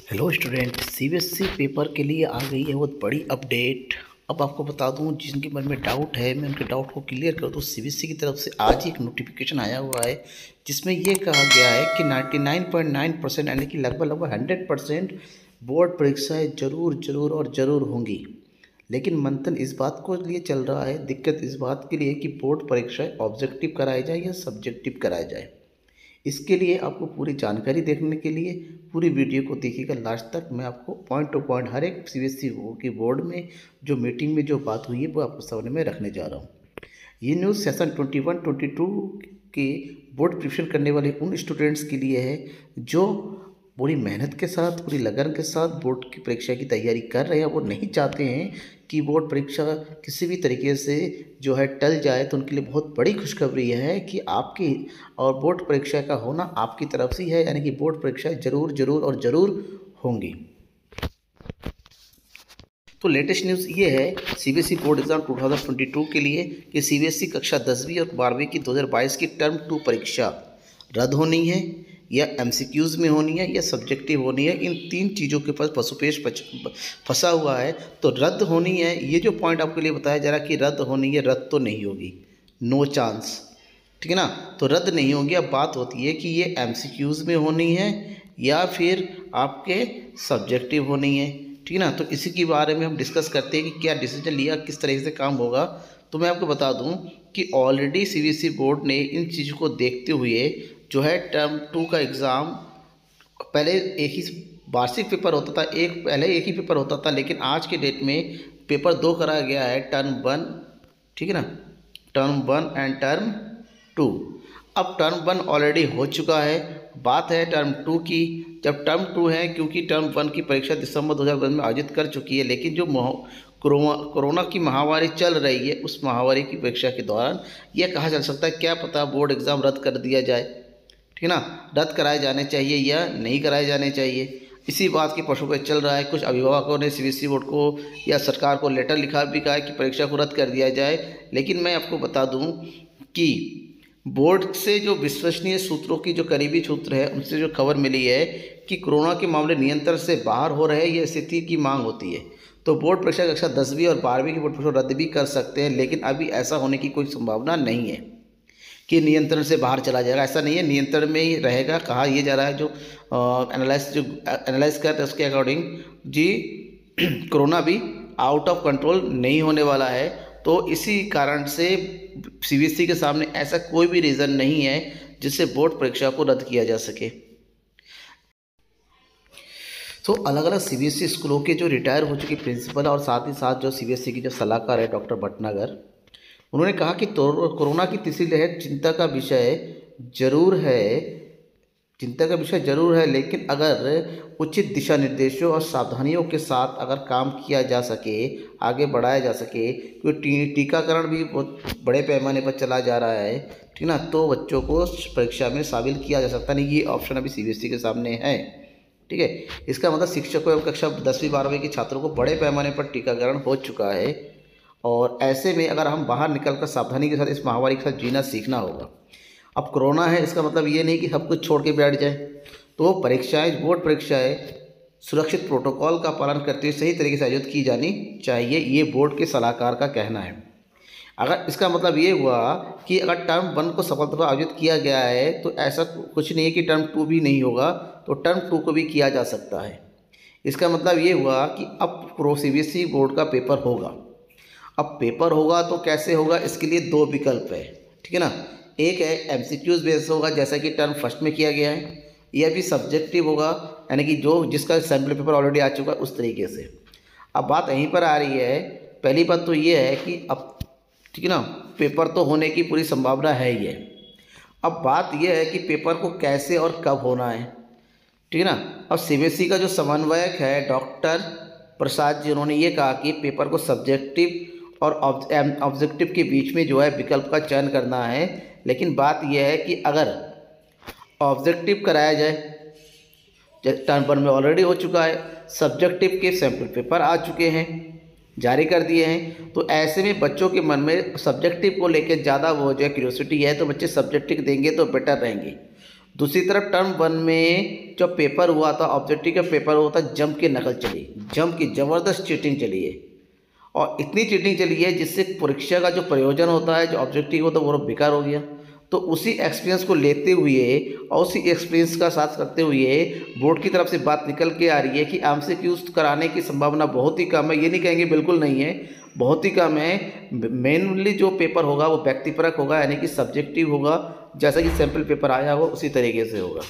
Hello student, CBSE paper के लिए आ गई है बहुत बड़ी अपडेट। अब आपको बता दूं, जिनके मन में डाउट है मैं उनके डाउट को क्लियर कर दूं। सीबीएसई की तरफ से आज ही एक नोटिफिकेशन आया हुआ है जिसमें ये कहा गया है कि 99.9% यानी कि लगभग 100% बोर्ड परीक्षाएँ जरूर और ज़रूर होंगी। लेकिन मंथन इस बात को लिए चल रहा है, दिक्कत इस बात के लिए कि बोर्ड परीक्षाएँ ऑब्जेक्टिव कराई जाए या सब्जेक्टिव कराई जाए। इसके लिए आपको पूरी जानकारी देखने के लिए पूरी वीडियो को देखिएगा लास्ट तक। मैं आपको पॉइंट टू पॉइंट हर एक सीबीएसई की बोर्ड में जो मीटिंग में जो बात हुई है वो आपको सामने में रखने जा रहा हूँ। ये न्यूज़ सेशन 21-22 के बोर्ड प्रिपरेशन करने वाले उन स्टूडेंट्स के लिए है जो पूरी मेहनत के साथ, पूरी लगन के साथ बोर्ड की परीक्षा की तैयारी कर रहे हैं। वो नहीं चाहते हैं कि बोर्ड परीक्षा किसी भी तरीके से जो है टल जाए। तो उनके लिए बहुत बड़ी खुशखबरी है कि आपकी और बोर्ड परीक्षा का होना आपकी तरफ से है, यानी कि बोर्ड परीक्षाएँ ज़रूर होंगी। तो लेटेस्ट न्यूज़ ये है सीबीएसई बोर्ड एग्ज़ाम 2022 के लिए कि सीबीएसई कक्षा 10वीं और 12वीं की 2022 की टर्म 2 परीक्षा रद्द होनी है या एमसीक्यूज़ में होनी है या सब्जेक्टिव होनी है। इन तीन चीज़ों के पास पशुपेश फंसा हुआ है। तो रद्द होनी है, ये जो पॉइंट आपके लिए बताया जा रहा है कि रद्द होनी है, रद्द तो नहीं होगी, नो चांस, ठीक है ना। तो रद्द नहीं होगी। अब बात होती है कि ये एमसीक्यूज़ में होनी है या फिर आपके सब्जेक्टिव होनी है, ठीक है ना। तो इसी के बारे में हम डिस्कस करते हैं कि क्या डिसीजन लिया, किस तरह से काम होगा। तो मैं आपको बता दूं कि ऑलरेडी सीबीएसई बोर्ड ने इन चीज़ों को देखते हुए जो है टर्म 2 का एग्ज़ाम, पहले एक ही वार्षिक पेपर होता था, पहले एक ही पेपर होता था, लेकिन आज के डेट में पेपर 2 कराया गया है, टर्म 1, ठीक है ना, टर्म 1 एंड टर्म 2। अब टर्म 1 ऑलरेडी हो चुका है, बात है टर्म 2 की। जब टर्म 2 है, क्योंकि टर्म 1 की परीक्षा दिसंबर 2022 में आयोजित कर चुकी है, लेकिन जो कोरोना की महामारी चल रही है, उस महामारी की परीक्षा के दौरान यह कहा जा सकता है क्या पता बोर्ड एग्ज़ाम रद्द कर दिया जाए, ठीक है ना। रद्द कराए जाने चाहिए या नहीं कराए जाने चाहिए, इसी बात की पशु पे चल रहा है। कुछ अभिभावकों ने सीबीएसई बोर्ड को या सरकार को लेटर लिखा भी कहा कि परीक्षा को रद्द कर दिया जाए। लेकिन मैं आपको बता दूं कि बोर्ड से जो विश्वसनीय सूत्रों की जो करीबी सूत्र है उनसे जो खबर मिली है कि कोरोना के मामले नियंत्रण से बाहर हो रहे हैं, यह स्थिति की मांग होती है तो बोर्ड परीक्षा कक्षा 10वीं और 12वीं की बोर्ड परीक्षा रद्द भी कर सकते हैं। लेकिन अभी ऐसा होने की कोई संभावना नहीं है कि नियंत्रण से बाहर चला जाएगा, ऐसा नहीं है, नियंत्रण में ही रहेगा। कहा यह जा रहा है जो एनालाइज करते हैं उसके अकॉर्डिंग जी कोरोना भी आउट ऑफ कंट्रोल नहीं होने वाला है। तो इसी कारण से सीबीएसई के सामने ऐसा कोई भी रीज़न नहीं है जिससे बोर्ड परीक्षा को रद्द किया जा सके। तो अलग अलग सीबीएसई स्कूलों के जो रिटायर हो चुके प्रिंसिपल और साथ ही साथ जो सीबीएसई की जो सलाहकार है डॉक्टर भटनागर, उन्होंने कहा कि कोरोना की तीसरी लहर चिंता का विषय जरूर है, लेकिन अगर उचित दिशा निर्देशों और सावधानियों के साथ अगर काम किया जा सके, आगे बढ़ाया जा सके, क्योंकि टीकाकरण भी बहुत बड़े पैमाने पर चला जा रहा है, ठीक ना, तो बच्चों को परीक्षा में शामिल किया जा सकता नहीं। ये ऑप्शन अभी सीबीएसई के सामने है, ठीक है। इसका मतलब शिक्षकों एवं कक्षा 10वीं 12वीं के छात्रों को बड़े पैमाने पर टीकाकरण हो चुका है और ऐसे में अगर हम बाहर निकलकर सावधानी के साथ इस महामारी के साथ जीना सीखना होगा। अब कोरोना है, इसका मतलब ये नहीं कि सब कुछ छोड़ के बैठ जाए। तो परीक्षाएं, बोर्ड परीक्षाएं सुरक्षित प्रोटोकॉल का पालन करते हुए सही तरीके से आयोजित की जानी चाहिए, ये बोर्ड के सलाहकार का कहना है। अगर इसका मतलब ये हुआ कि अगर टर्म 1 को सफलतापूर्वक आयोजित किया गया है तो ऐसा कुछ नहीं है कि टर्म 2 भी नहीं होगा, तो टर्म 2 को भी किया जा सकता है। इसका मतलब ये हुआ कि अब सीबीएसई बोर्ड का पेपर होगा। अब पेपर होगा तो कैसे होगा, इसके लिए दो विकल्प है, ठीक है ना। एक है एमसीक्यूज बेस होगा जैसा कि टर्म 1 में किया गया है, या भी सब्जेक्टिव होगा यानी कि जिसका सैम्पल पेपर ऑलरेडी आ चुका है उस तरीके से। अब बात यहीं पर आ रही है, पहली बात तो ये है कि अब ठीक है ना, पेपर तो होने की पूरी संभावना है ही है। अब बात यह है कि पेपर को कैसे और कब होना है, ठीक है ना। अब सीबीएसई का जो समन्वयक है डॉक्टर प्रसाद जी, उन्होंने ये कहा कि पेपर को सब्जेक्टिव और ऑब्जेक्टिव के बीच में जो है विकल्प का चयन करना है। लेकिन बात यह है कि अगर ऑब्जेक्टिव कराया जाए, टर्म 1 में ऑलरेडी हो चुका है, सब्जेक्टिव के सैम्पल पेपर आ चुके हैं, जारी कर दिए हैं, तो ऐसे में बच्चों के मन में सब्जेक्टिव को लेकर ज़्यादा वो जो है क्यूरियोसिटी है, तो बच्चे सब्जेक्टिव देंगे तो बेटर रहेंगे। दूसरी तरफ टर्म 1 में जो पेपर हुआ था, ऑब्जेक्टिव का पेपर हुआ था, जम की नकल चली, जम की ज़बरदस्त चीटिंग चली है और इतनी चीटिंग चली है जिससे परीक्षा का जो प्रयोजन होता है, जो ऑब्जेक्टिव होता है वो बेकार हो गया। तो उसी एक्सपीरियंस को लेते हुए और उसी एक्सपीरियंस का साथ करते हुए बोर्ड की तरफ से बात निकल के आ रही है कि एमसीक्यूज कराने की संभावना बहुत ही कम है। ये नहीं कहेंगे बिल्कुल नहीं है, बहुत ही कम है। मेनली जो पेपर होगा वो व्यक्तिपरक होगा, यानी कि सब्जेक्टिव होगा, जैसा कि सैम्पल पेपर आया हो उसी तरीके से होगा।